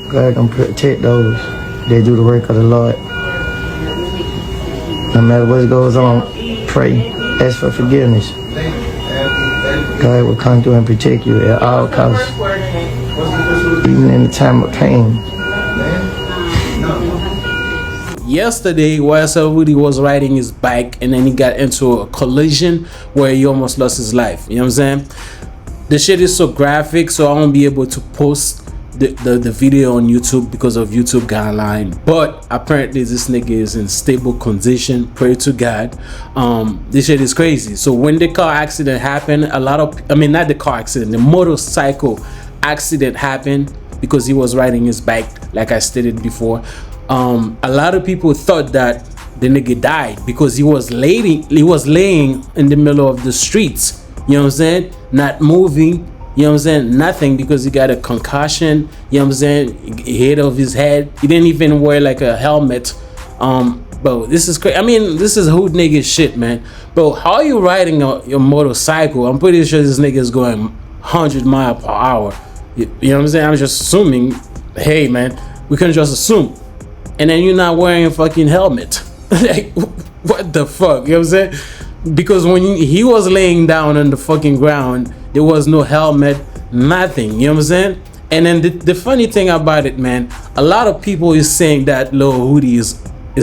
God gonna protect those that do the work of the Lord. No matter what goes on, pray, ask for forgiveness. God will come through and protect you at all costs, even in the time of pain. Yesterday, YSL Woody was riding his bike and then he got into a collision where he almost lost his life. You know what I'm saying? The shit is so graphic, so I won't be able to post the video on YouTube because of YouTube guideline. But apparently this nigga is in stable condition. Pray to God. This shit is crazy. So when the car accident happened, not the car accident, the motorcycle accident happened because he was riding his bike, like I stated before. A lot of people thought that the nigga died because he was laying in the middle of the streets. You know what I'm saying? Not moving. You know what I'm saying? Nothing, because he got a concussion. You know what I'm saying? Hit of his head. He didn't even wear like a helmet. Bro, this is crazy. I mean, this is hood nigga shit, man. Bro, how are you riding your motorcycle? I'm pretty sure this nigga is going 100 miles per hour. You know what I'm saying? I'm just assuming. Hey, man, we can just assume. And then you're not wearing a fucking helmet. Like, what the fuck? You know what I'm saying? Because when he was laying down on the fucking ground, there was no helmet, nothing. You know what I'm saying? And then the funny thing about it, man, a lot of people is saying that Lil Woody is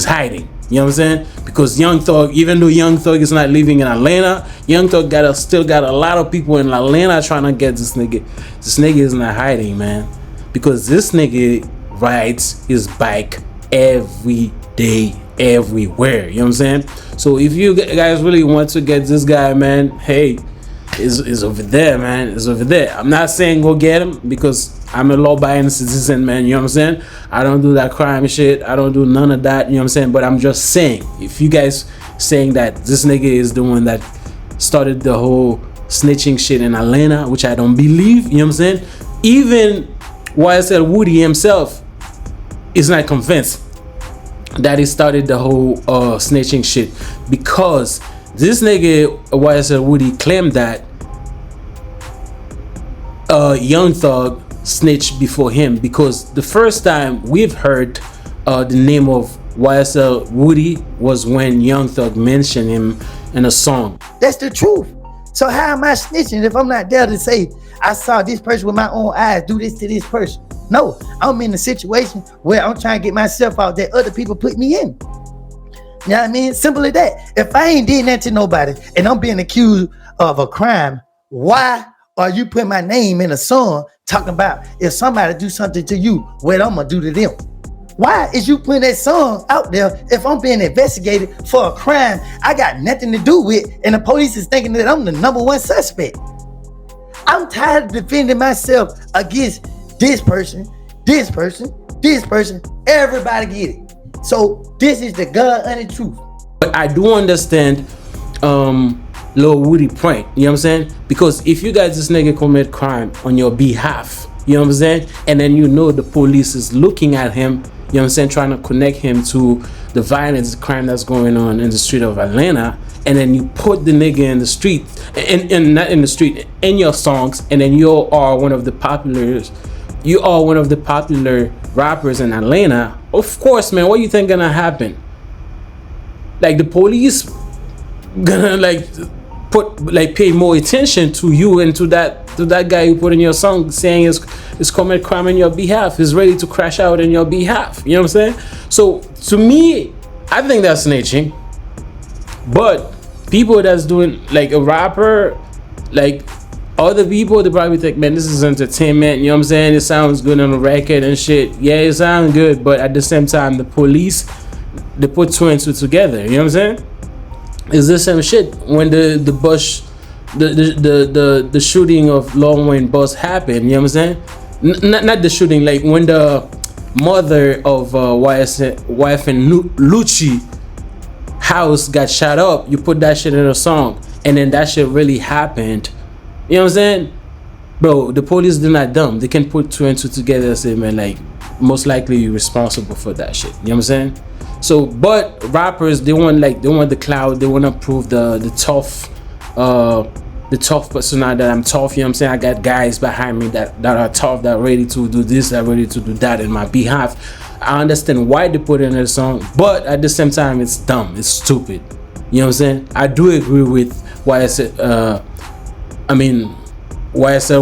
hiding. You know what I'm saying? Because Young Thug, even though Young Thug is not living in Atlanta, Young Thug still got a lot of people in Atlanta trying to get this nigga. This nigga is not hiding, man. Because this nigga rides his bike every day, everywhere. You know what I'm saying? So if you guys really want to get this guy, man, hey, is over there, man. It's over there. I'm not saying go get him, because I'm a law-abiding citizen, man. You know what I'm saying? I don't do that crime shit. I don't do none of that. You know what I'm saying? But I'm just saying, if you guys saying that this nigga is the one that started the whole snitching shit in Atlanta, which I don't believe, you know what I'm saying? Even YSL Woody himself is not convinced that he started the whole snitching shit, because this nigga YSL Woody claimed that Young Thug snitched before him, because the first time we've heard the name of YSL Woody was when Young Thug mentioned him in a song. That's the truth. So how am I snitching if I'm not there to say I saw this person with my own eyes do this to this person? No, I'm in a situation where I'm trying to get myself out that other people put me in. You know what I mean? Simple as that. If I ain't did that to nobody and I'm being accused of a crime, why are you putting my name in a song talking about if somebody do something to you, what I'm gonna do to them? Why is you putting that song out there if I'm being investigated for a crime I got nothing to do with, and the police is thinking that I'm the #1 suspect? I'm tired of defending myself against this person, this person, this person. Everybody get it. So this is the God-honest truth. But I do understand Lil Woody point, you know what I'm saying? Because if you guys, this nigga commit crime on your behalf, you know what I'm saying? And then you know the police is looking at him, you know what I'm saying, trying to connect him to the violence, the crime that's going on in the street of Atlanta, and then you put the nigga in the street, and not in the street, in your songs, and then you are one of the popular rappers in Atlanta. Of course, man, what you think gonna happen? Like, the police gonna pay more attention to you and to that guy you put in your song, saying is commit crime on your behalf, is ready to crash out on your behalf. You know what I'm saying? So to me, I think that's snitching. But people that's doing, like, a rapper, like other people, they probably think, man, this is entertainment. You know what I'm saying? It sounds good on the record and shit. Yeah, it sounds good, but at the same time, the police, they put two and two together. You know what I'm saying? It's the same shit when the shooting of Lil Wayne bus happened. You know what I'm saying? Not the shooting, like when the mother of YFN Lucci house got shot up, you put that shit in a song, and then that shit really happened. You know what I'm saying? Bro, the police, they're not dumb. They can put two and two together and say, man, like, most likely you're responsible for that shit. You know what I'm saying? So, but rappers, they want the cloud, they want to prove the tough the tough personality that I'm tough, you know what I'm saying? I got guys behind me that are tough, that are ready to do this, that are ready to do that in my behalf. I understand why they put it in a song, but at the same time, it's dumb, it's stupid. You know what I'm saying? I do agree with YSL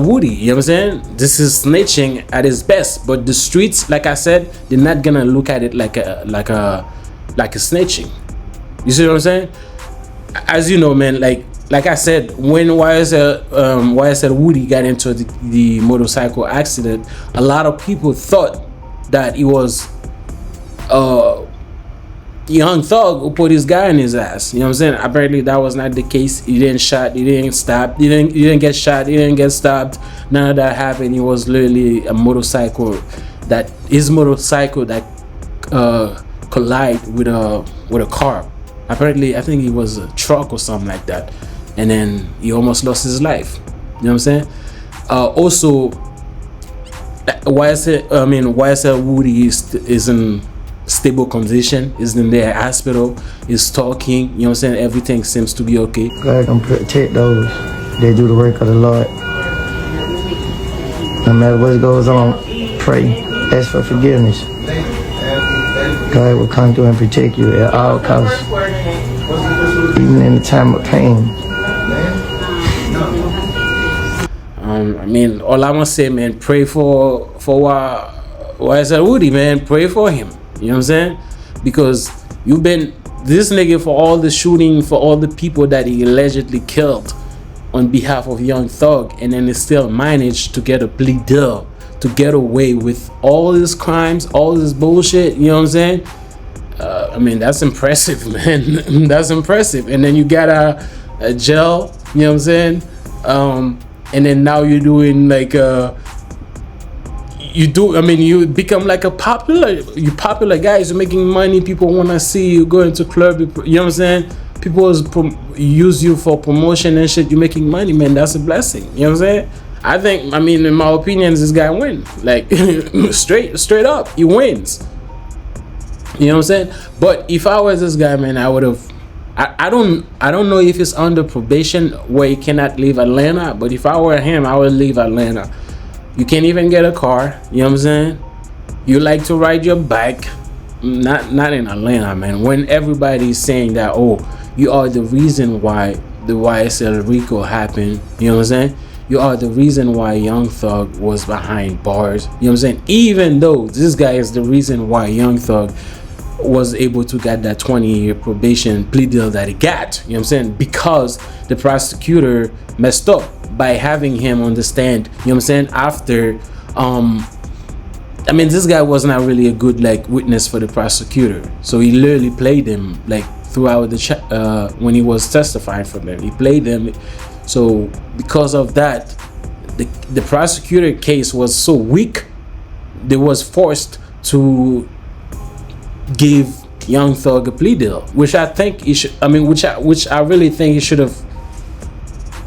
Woody, you know what I'm saying? This is snitching at its best, but the streets, like I said, they're not gonna look at it like a snitching. You see what I'm saying? As you know, man, like I said, when YSL Woody got into the motorcycle accident, a lot of people thought that it was Young Thug who put his guy in his ass. You know what I'm saying? Apparently that was not the case. He didn't shot, he didn't stab, he didn't get shot, he didn't get stabbed. None of that happened. It was literally a motorcycle that collide with a car. Apparently, I think it was a truck or something like that, and then he almost lost his life. You know what I'm saying? Also, YSL Woody is in stable condition, is in their hospital, is talking. You know what I'm saying? Everything seems to be okay. God can protect those that do the work of the Lord. No matter what goes on, pray, ask for forgiveness. God will come through and protect you at all costs, even in the time of pain. All I want to say, man, pray for YSL Woody, man. Pray for him. You know what I'm saying? Because you've been this nigga for all the shooting, for all the people that he allegedly killed on behalf of Young Thug, and then he still managed to get a plea deal to get away with all his crimes, all this bullshit. You know what I'm saying? That's impressive, man. That's impressive. And then you got a jail. You know what I'm saying? And then now you're doing you become like popular guys. You're making money. People want to see you going to club. You know what I'm saying? People use you for promotion and shit. You're making money, man. That's a blessing. You know what I'm saying? I think, in my opinion, this guy wins. Like, straight up, he wins. You know what I'm saying? But if I was this guy, man, I would have. I don't know if it's under probation where he cannot leave Atlanta. But if I were him, I would leave Atlanta. You can't even get a car. You know what I'm saying? You like to ride your bike. Not in Atlanta, man. When everybody's saying that, oh, you are the reason why the YSL Rico happened. You know what I'm saying? You are the reason why Young Thug was behind bars. You know what I'm saying? Even though this guy is the reason why Young Thug was able to get that 20-year probation plea deal that he got. You know what I'm saying? Because the prosecutor messed up by having him on the stand. You know what I'm saying? After this guy was not really a good witness for the prosecutor. So he literally played him throughout the when he was testifying for them. He played them. So because of that, the prosecutor case was so weak, they was forced to give Young Thug a plea deal, which I think he should. Which I really think he should have.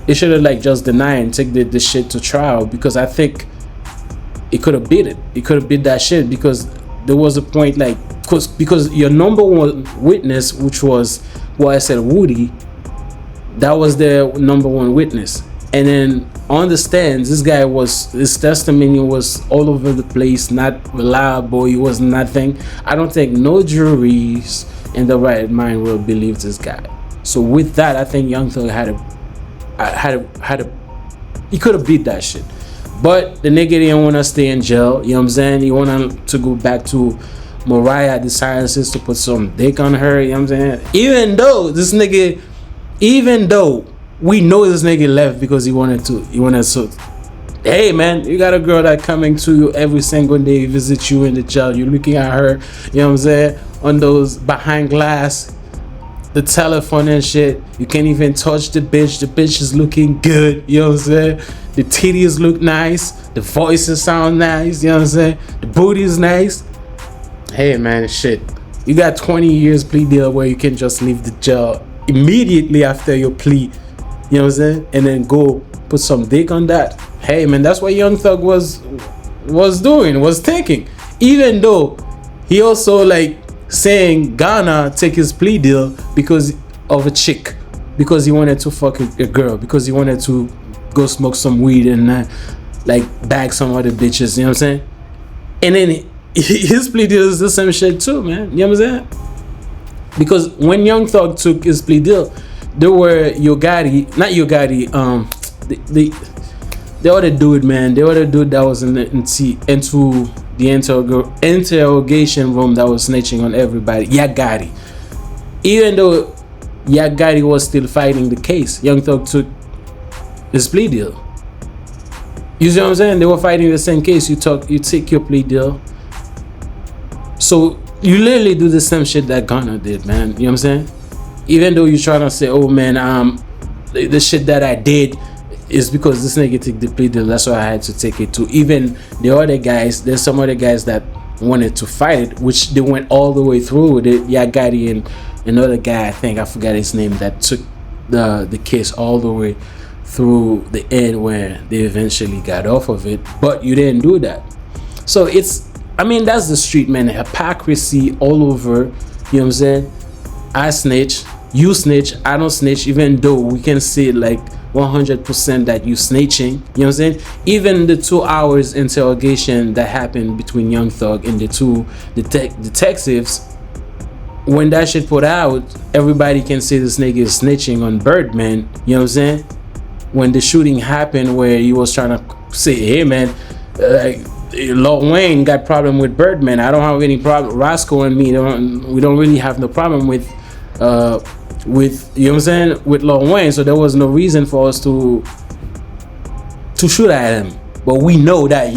He should have just denied and take the shit to trial, because I think he could have beat it. He could have beat that shit, because there was a point because your number one witness, which was YSL Woody, that was their number one witness. And then on the stands, his testimony was all over the place, not reliable. He was nothing. I don't think no juries in the right mind will believe this guy. So with that, I think Young Thug he could have beat that shit. But the nigga didn't want to stay in jail. You know what I'm saying? He wanted to go back to Mariah the Sciences to put some dick on her. You know what I'm saying? Even though we know this nigga left because he wanted to. Hey man, you got a girl that coming to you every single day, visit you in the jail. You're looking at her, you know what I'm saying, on those behind glass, the telephone and shit. You can't even touch the bitch. The bitch is looking good, you know what I'm saying? The titties look nice, the voices sound nice, you know what I'm saying? The booty is nice. Hey man, shit. You got 20 years plea deal where you can just leave the jail immediately after your plea. You know what I'm saying? And then go put some dick on that. Hey man, that's what Young Thug was thinking. Even though he also saying Ghana take his plea deal because of a chick. because he wanted to fuck a girl, because he wanted to go smoke some weed and like bag some other bitches, you know what I'm saying? And then his plea deal is the same shit too, man. You know what I'm saying? Because when Young Thug took his plea deal, there were the other dude, man, the other dude that was into the interrogation room that was snitching on everybody, Yagati. Even though Yagati was still fighting the case, Young Thug took his plea deal. You see what I'm saying? They were fighting the same case. You take your plea deal. So you literally do the same shit that Gunna did, man. You know what I'm saying? Even though you're trying to say, oh man, the shit that I did is because this nigga took the plea deal, that's why I had to take it too. Even the other guys, there's some other guys that wanted to fight it, which they went all the way through with it. Yagati and another guy, I think I forgot his name, that took the case all the way through the end where they eventually got off of it. But you didn't do that. So that's the street, man. Hypocrisy all over. You know what I'm saying? I snitch, you snitch, I don't snitch, even though we can say like 100% that you snitching. You know what I'm saying? Even the 2 hours interrogation that happened between Young Thug and the two detectives, when that shit put out, everybody can say this nigga is snitching on Birdman. You know what I'm saying? When the shooting happened, where he was trying to say, hey man, Lil Wayne got problem with Birdman, I don't have any problem. Roscoe and me, we don't really have no problem with you know what I'm saying, with Lil Wayne. So there was no reason for us to shoot at him. But we know that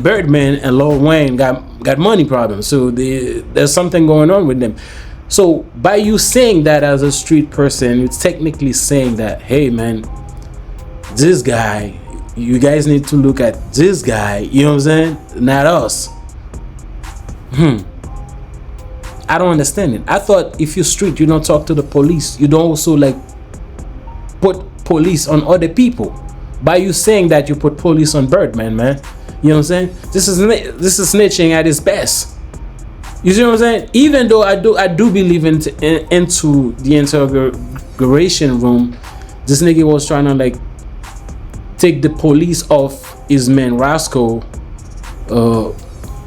Birdman and Lil Wayne got money problems. So there's something going on with them. So by you saying that as a street person, it's technically saying that, hey man, this guy, you guys need to look at this guy, you know what I'm saying, not us. I don't understand it. I thought if you're street, you don't talk to the police. You don't also like put police on other people. By you saying that, you put police on Birdman, man. You know what I'm saying? This is snitching at its best. You see what I'm saying? Even though I do believe into the interrogation room, this nigga was trying to like take the police off his man Roscoe,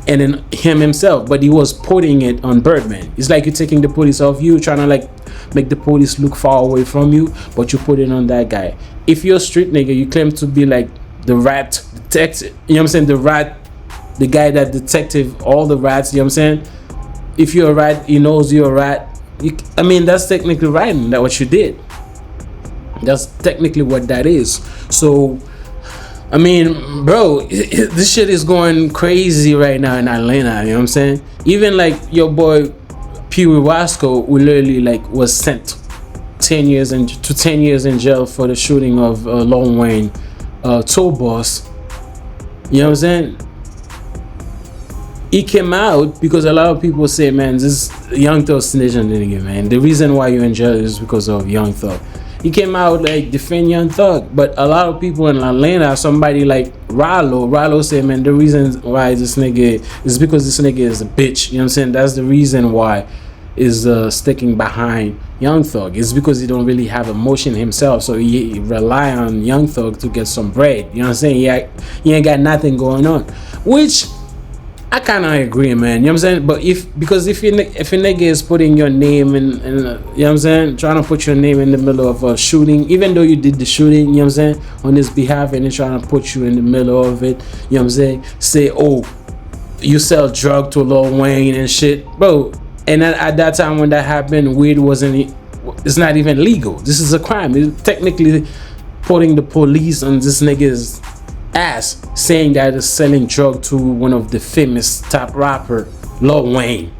and then him himself, but he was putting it on Birdman. It's like you're taking the police off you, trying to like make the police look far away from you, but you put it on that guy. If you're a street nigga, you claim to be like the rat detective, you know what I'm saying, the guy that detective all the rats, you know what I'm saying. If you're a rat, he knows you're a rat. That's technically writing that what you did. That's technically what that is. So bro, this shit is going crazy right now in Atlanta, you know what I'm saying? Even like your boy Pee Wee Wasco, who literally like was sent 10 years in jail for the shooting of Lil Wayne, tour boss. You know what I'm saying? He came out because a lot of people say, man, this Young Thug snitching nigga, man. The reason why you're in jail is because of Young Thug. He came out like defend Young Thug, but a lot of people in Atlanta, somebody like Rollo said, man, the reason why this nigga is because this nigga is a bitch. You know what I'm saying? That's the reason why is sticking behind Young Thug. It's because he don't really have emotion himself, so he rely on Young Thug to get some bread. You know what I'm saying? He ain't got nothing going on, which I kind of agree, man. You know what I'm saying? But if a nigga is putting your name in, you know what I'm saying, trying to put your name in the middle of a shooting, even though you did the shooting, you know what I'm saying, on his behalf, and they're trying to put you in the middle of it, you know what I'm saying, say, oh, you sell drug to Lil Wayne and shit, bro. And at that time when that happened, weed it's not even legal. This is a crime. It's technically putting the police on this nigga's ass, saying that is selling drug to one of the famous top rapper, Lil Wayne.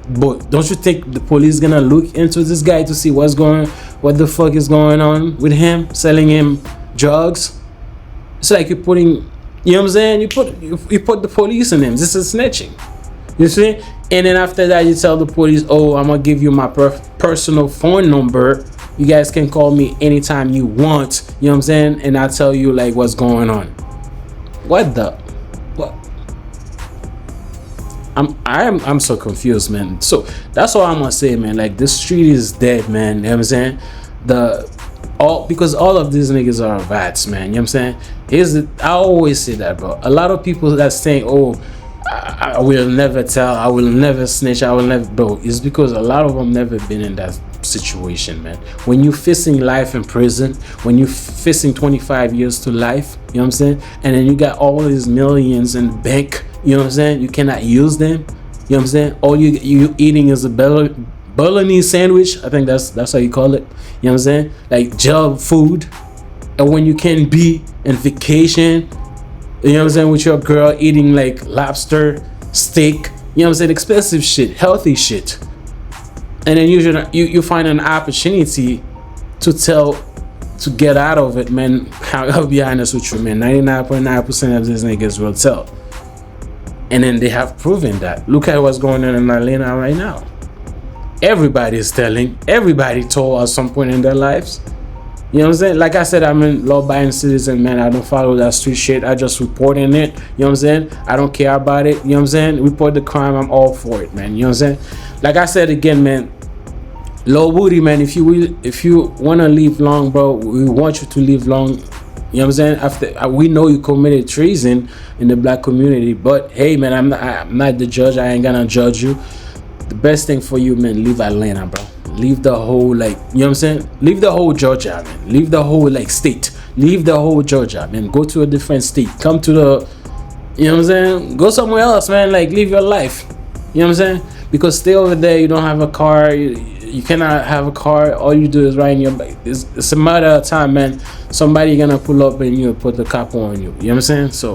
But don't you think the police gonna look into this guy to see what the fuck is going on with him, selling him drugs? It's like you're putting, you know what I'm saying, you put the police in him. This is snitching, you see? And then after that, you tell the police, oh, I'm gonna give you my personal phone number, you guys can call me anytime you want, you know what I'm saying, and I'll tell you like what's going on. What? I'm so confused, man. So that's all I'm gonna say, man. Like, this street is dead, man. You know what I'm saying? Because all of these niggas are vats, man. You know what I'm saying? I always say that, bro. A lot of people that saying, oh, I will never tell, I will never snitch, I will never, bro. It's because a lot of them never been in that situation, man. When you facing life in prison, when you facing 25 years to life, you know what I'm saying? And then you got all these millions in bank, you know what I'm saying? You cannot use them, you know what I'm saying? All you eating is a bologna sandwich. I think that's how you call it. You know what I'm saying? Like job food. And when you can be in vacation, you know what I'm saying, with your girl eating like lobster, steak, you know what I'm saying, expensive shit, healthy shit. And then you find an opportunity to get out of it, man. I'll be honest with you, man. 99.9% of these niggas will tell. And then they have proven that. Look at what's going on in Atlanta right now. Everybody's telling. Everybody told at some point in their lives. You know what I'm saying? Like I said, I'm a law-abiding citizen, man. I don't follow that street shit. I just report in it. You know what I'm saying? I don't care about it. You know what I'm saying? Report the crime. I'm all for it, man. You know what I'm saying? Like I said again, man. Lil Woody, man. If you wanna live long, bro, we want you to live long. You know what I'm saying? After we know you committed treason in the black community, but hey, man, I'm not the judge. I ain't gonna judge you. The best thing for you, man, leave Atlanta, bro. Leave the whole, like, you know what I'm saying? Leave the whole Georgia, man. Leave the whole, like, state. Leave the whole Georgia, man. Go to a different state. Come to the, you know what I'm saying? Go somewhere else, man. Like, live your life. You know what I'm saying? Because stay over there, you don't have a car. You cannot have a car. All you do is ride in your bike. It's a matter of time, man. Somebody gonna pull up and you put the cop on you. You know what I'm saying? So